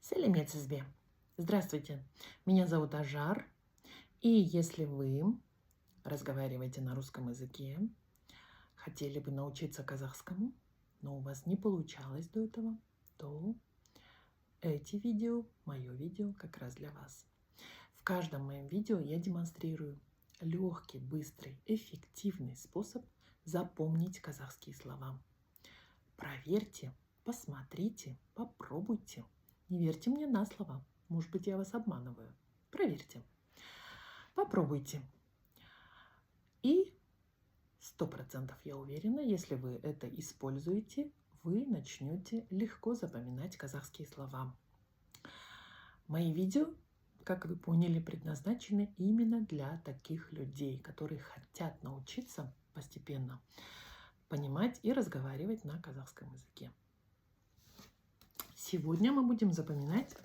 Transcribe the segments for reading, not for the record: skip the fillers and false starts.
Сәлеметсіз сізбе. Здравствуйте, меня зовут Ажар, и если вы разговариваете на русском языке, хотели бы научиться казахскому, но у вас не получалось до этого, то эти видео, мое видео как раз для вас. В каждом моем видео я демонстрирую легкий, быстрый, эффективный способ запомнить казахские слова. Проверьте, посмотрите, попробуйте. Не верьте мне на слово. Может быть, я вас обманываю. Проверьте. Попробуйте. И 100% я уверена, если вы это используете, вы начнете легко запоминать казахские слова. Мои видео, как вы поняли, предназначены именно для таких людей, которые хотят научиться постепенно понимать и разговаривать на казахском языке. Сегодня мы будем запоминать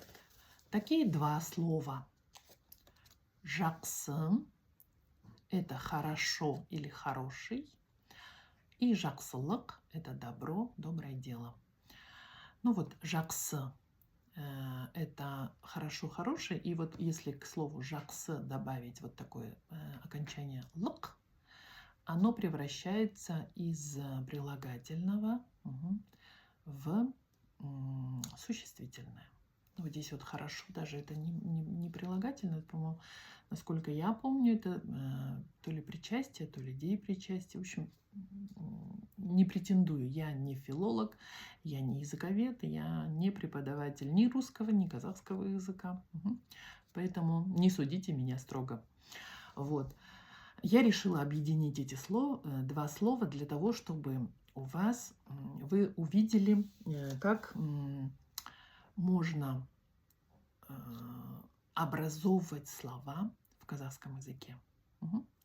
такие два слова. Жақсы – это хорошо или хороший. И жақсылық – это добро, доброе дело. Ну вот, жақсы – это хорошо, хороший. И вот если к слову жақсы добавить вот такое окончание лық, оно превращается из прилагательного в существительное. Вот здесь вот хорошо, даже это не прилагательное, по-моему, насколько я помню, это то ли причастие, то ли деепричастие. В общем, не претендую, я не филолог, я не языковед, я не преподаватель ни русского, ни казахского языка. Поэтому не судите меня строго. Вот. Я решила объединить эти два слова для того, чтобы вы увидели, как можно образовывать слова в казахском языке.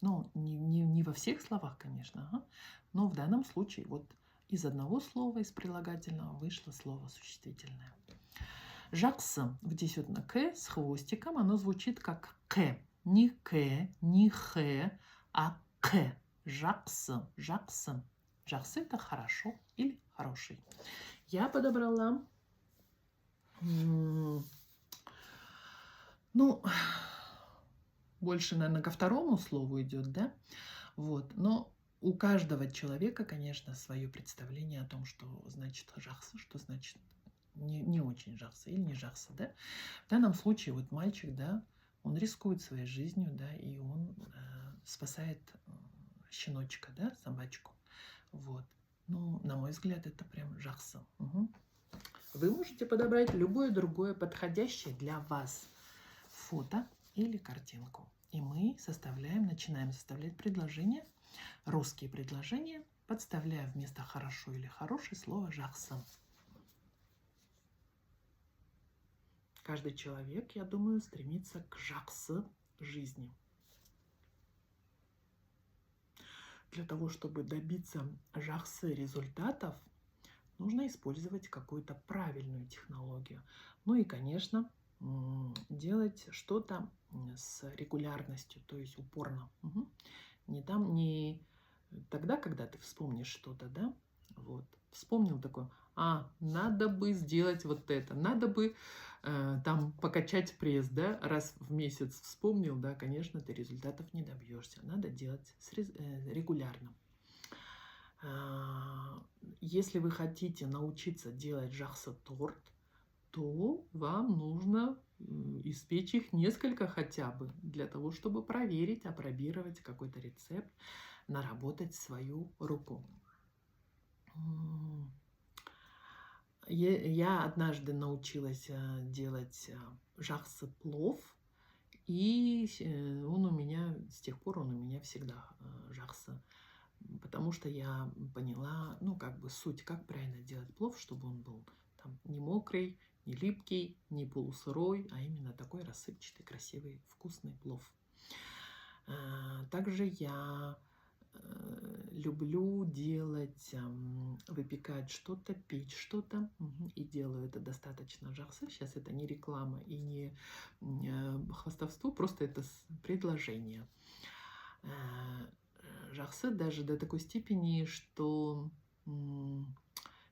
Ну, не во всех словах, конечно, но в данном случае вот из одного слова, из прилагательного, вышло слово существительное. Жақсы, вот здесь вот на «к» с хвостиком, оно звучит как «к». Не «к», не «х», а «к». Жақсы, жақсы. Жақсы – это хорошо или хороший. Я подобрала, ну, больше, наверное, ко второму слову идет, да? Вот, но у каждого человека, конечно, свое представление о том, что значит жақсы, что значит не очень жақсы или не жақсы, да? В данном случае вот мальчик, да, он рискует своей жизнью, да, и он спасает щеночка, да, собачку. Вот. Ну, на мой взгляд, это прям жақсы. Вы можете подобрать любое другое подходящее для вас фото или картинку. И мы начинаем составлять предложения, русские предложения, подставляя вместо хорошо или хороший слово жақсы. Каждый человек, я думаю, стремится к жақсы жизни. Для того, чтобы добиться жақсы результатов, нужно использовать какую-то правильную технологию. Ну и, конечно, делать что-то с регулярностью, то есть упорно. Не тогда, когда ты вспомнишь что-то, да, вот, вспомнил такое, надо бы сделать вот это, надо бы там покачать пресс, да, раз в месяц вспомнил, да, конечно, ты результатов не добьешься. Надо делать регулярно. Если вы хотите научиться делать жақсы торт, то вам нужно испечь их несколько хотя бы, для того, чтобы проверить, опробировать какой-то рецепт, наработать свою руку. Я однажды научилась делать жақсы плов, и он у меня, с тех пор он у меня всегда жақсы. Потому что я поняла, ну, как бы суть, как правильно делать плов, чтобы он был там не мокрый, не липкий, не полусырой, а именно такой рассыпчатый, красивый, вкусный плов. Также я люблю делать, выпекать что-то, печь что-то, и делаю это достаточно жақсы. Сейчас это не реклама и не хвастовство, просто это предложение. Жақсы даже до такой степени, что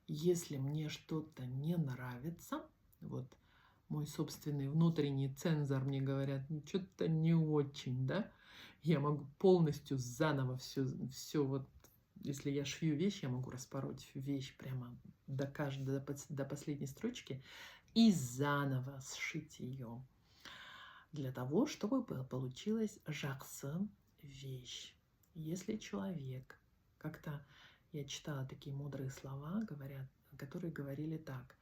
если мне что-то не нравится, вот мой собственный внутренний цензор мне говорят, ну, что-то не очень, да? Я могу полностью заново все вот, если я шью вещь, я могу распороть вещь прямо до последней строчки и заново сшить ее для того, чтобы получилась жақсы вещь. Если человек, как-то я читала такие мудрые слова, которые говорили так: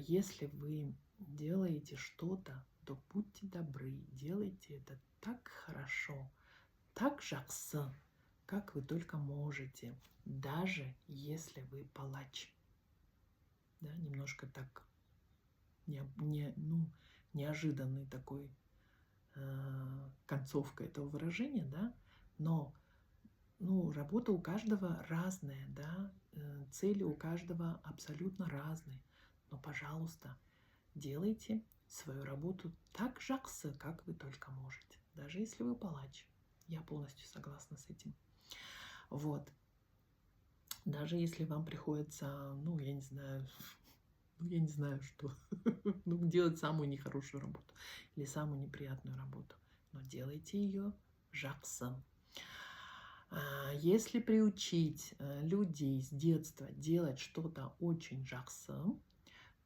если вы делаете что-то, то будьте добры, делайте это так хорошо, так жақсы, как вы только можете, даже если вы палач. Да, немножко так неожиданный такой концовка этого выражения, да, но работа у каждого разная, да, цели у каждого абсолютно разные, но, пожалуйста, делайте свою работу так жақсы, как вы только можете, даже если вы палач. Я полностью согласна с этим. Вот. Даже если вам приходится, я не знаю, что, делать самую нехорошую работу или самую неприятную работу, но делайте ее жақсы. Если приучить людей с детства делать что-то очень жақсы,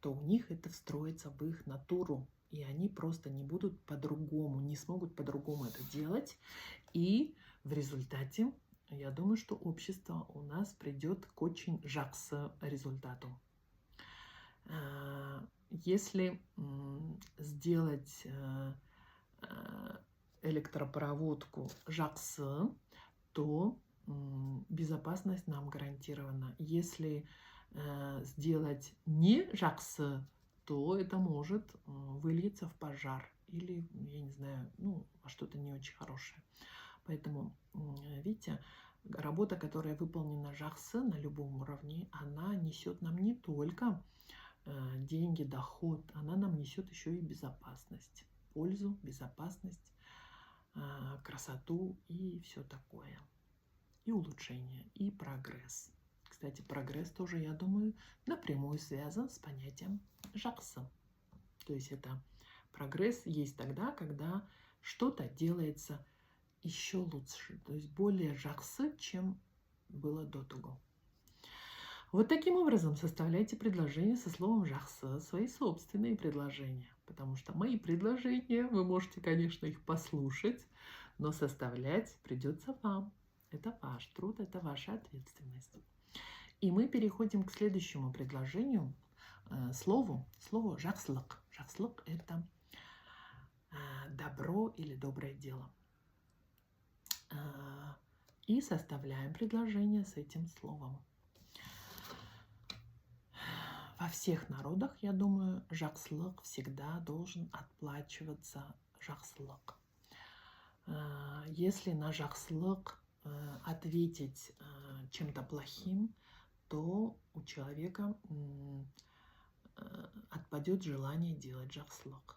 то у них это встроится в их натуру, и они просто не смогут по-другому это делать, и в результате, я думаю, что общество у нас придет к очень жақсы результату. Если сделать электропроводку жақсы, то безопасность нам гарантирована. Если сделать не жақсы, то это может выльется в пожар или, я не знаю, во что-то не очень хорошее. Поэтому, видите, работа, которая выполнена жақсы на любом уровне, она несет нам не только деньги, доход, она нам несет еще и безопасность, пользу, безопасность, красоту и все такое. И улучшение, и прогресс. Кстати, прогресс тоже, я думаю, напрямую связан с понятием жақсы. То есть это прогресс есть тогда, когда что-то делается еще лучше, то есть более жақсы, чем было до того. Вот таким образом составляйте предложения со словом жақсы, свои собственные предложения. Потому что мои предложения, вы можете, конечно, их послушать, но составлять придется вам. Это ваш труд, это ваша ответственность. И мы переходим к следующему предложению, слову жақсылық. Жақсылық – это добро или доброе дело. И составляем предложение с этим словом. Во всех народах, я думаю, жақсылық всегда должен отплачиваться жақсылық. Если на жақсылық ответить чем-то плохим, то у человека отпадет желание делать жақсылық.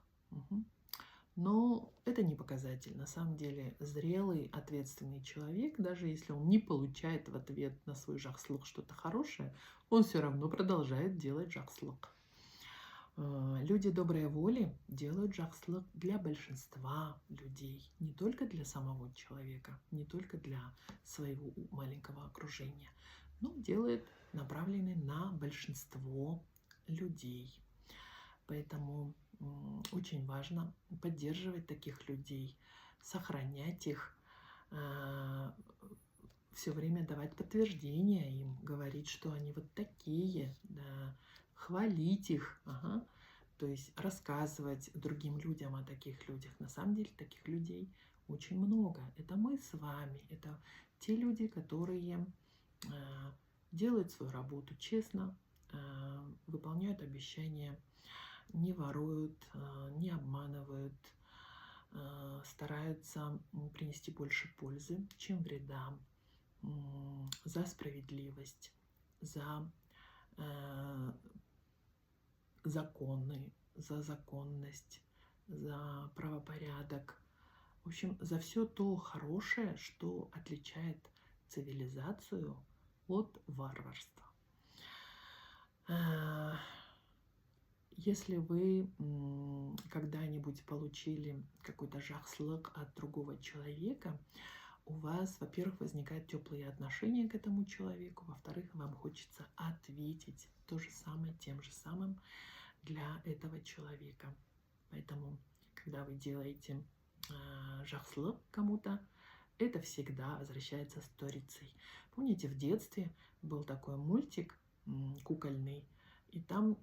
Но это не показатель. На самом деле зрелый, ответственный человек, даже если он не получает в ответ на свой жақсылық что-то хорошее, он все равно продолжает делать жақсылық. Люди доброй воли делают жақсылық для большинства людей, не только для самого человека, не только для своего маленького окружения, но делают направленные на большинство людей. Поэтому очень важно поддерживать таких людей, сохранять их, все время давать подтверждения им, говорить, что они вот такие, да, хвалить их, то есть рассказывать другим людям о таких людях. На самом деле таких людей очень много. Это мы с вами, это те люди, которые делают свою работу честно, выполняют обещания, не воруют, не обманывают, стараются принести больше пользы, чем вреда, за справедливость, за законы, за законность, за правопорядок. В общем, за все то хорошее, что отличает цивилизацию от варварства. Если вы когда-нибудь получили какой-то жахслык от другого человека, у вас, во-первых, возникают теплые отношения к этому человеку, во-вторых, вам хочется ответить то же самое тем же самым для этого человека. Поэтому, когда вы делаете жахслык кому-то, это всегда возвращается сторицей. Помните, в детстве был такой мультик кукольный, и там,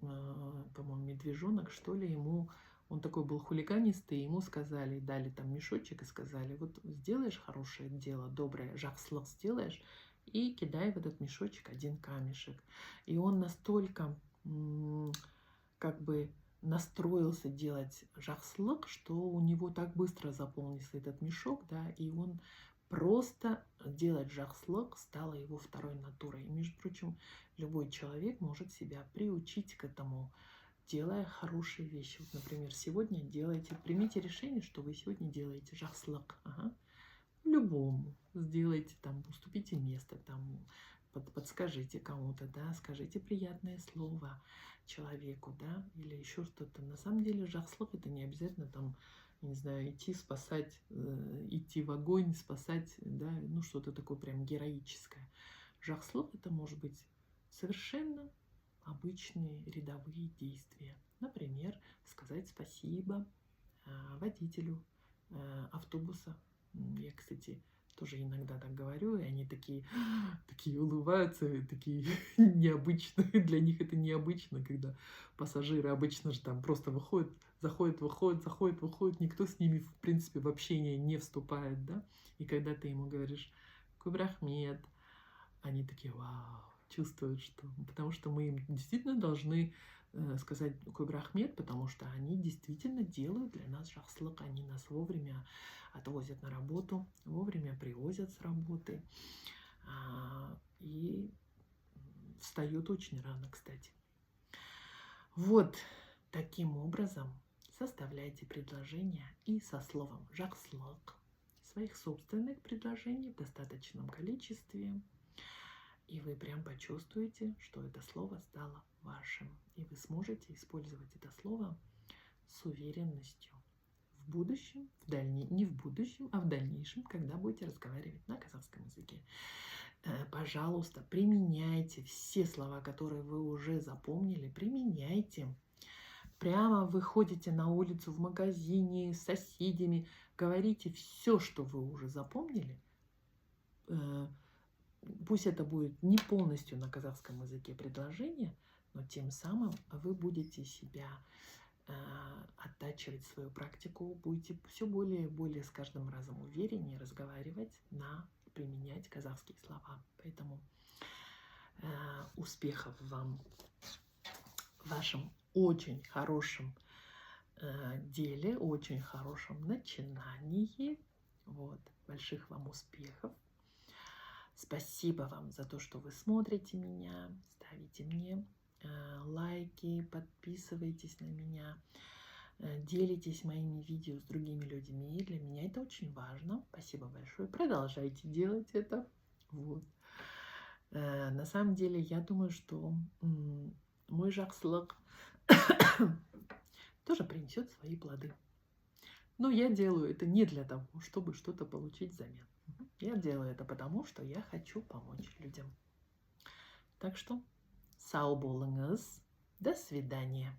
по-моему, медвежонок, что ли, он такой был хулиганистый, ему сказали, дали там мешочек и сказали, вот сделаешь хорошее дело, доброе, жахслык сделаешь, и кидай в этот мешочек один камешек. И он настолько как бы настроился делать жахслык, что у него так быстро заполнился этот мешок, да, и он просто делать жахслык стало его второй натурой. И, между прочим, любой человек может себя приучить к этому, делая хорошие вещи. Вот, например, сегодня примите решение, что вы сегодня делаете жахслык. Ага. Любому сделайте, там, уступите место, там, подскажите кому-то, да, скажите приятное слово человеку, да, или еще что-то. На самом деле жахслык это не обязательно там, не знаю, идти спасать, идти в огонь, спасать, да, ну что-то такое прям героическое. Жахслык это может быть совершенно обычные рядовые действия. Например, сказать спасибо водителю автобуса. Я, кстати, тоже иногда так говорю, и они такие улыбаются, такие необычные. Для них это необычно, когда пассажиры обычно же там просто выходят, заходят, выходят, никто с ними, в принципе, в общение не вступает, да. И когда ты ему говоришь «Кубрахмет», они такие «Вау», чувствуют, что... Потому что мы им действительно должны сказать «Кубрахмет», потому что они действительно делают для нас жахслык, они нас вовремя отвозят на работу, вовремя привозят с работы и встают очень рано, кстати. Вот таким образом составляйте предложения и со словом жахслык своих собственных предложений в достаточном количестве, и вы прям почувствуете, что это слово стало вашим, и вы сможете использовать это слово с уверенностью в будущем, не в будущем, а в дальнейшем, когда будете разговаривать на казахском языке. Пожалуйста, применяйте все слова, которые вы уже запомнили, применяйте. Прямо выходите на улицу, в магазине, с соседями, говорите все, что вы уже запомнили. Пусть это будет не полностью на казахском языке предложение, но тем самым вы будете себя оттачивать свою практику, будете все более и более с каждым разом увереннее разговаривать, применять казахские слова. Поэтому успехов вам в вашем очень хорошем деле, очень хорошем начинании. Вот. Больших вам успехов. Спасибо вам за то, что вы смотрите меня, ставите мне лайки, подписывайтесь на меня, делитесь моими видео с другими людьми. Для меня это очень важно. Спасибо большое. Продолжайте делать это. Вот. На самом деле, я думаю, что мой жахслык тоже принесет свои плоды. Но я делаю это не для того, чтобы что-то получить взамен. Я делаю это потому, что я хочу помочь людям. Так что, сау болыңыз. До свидания.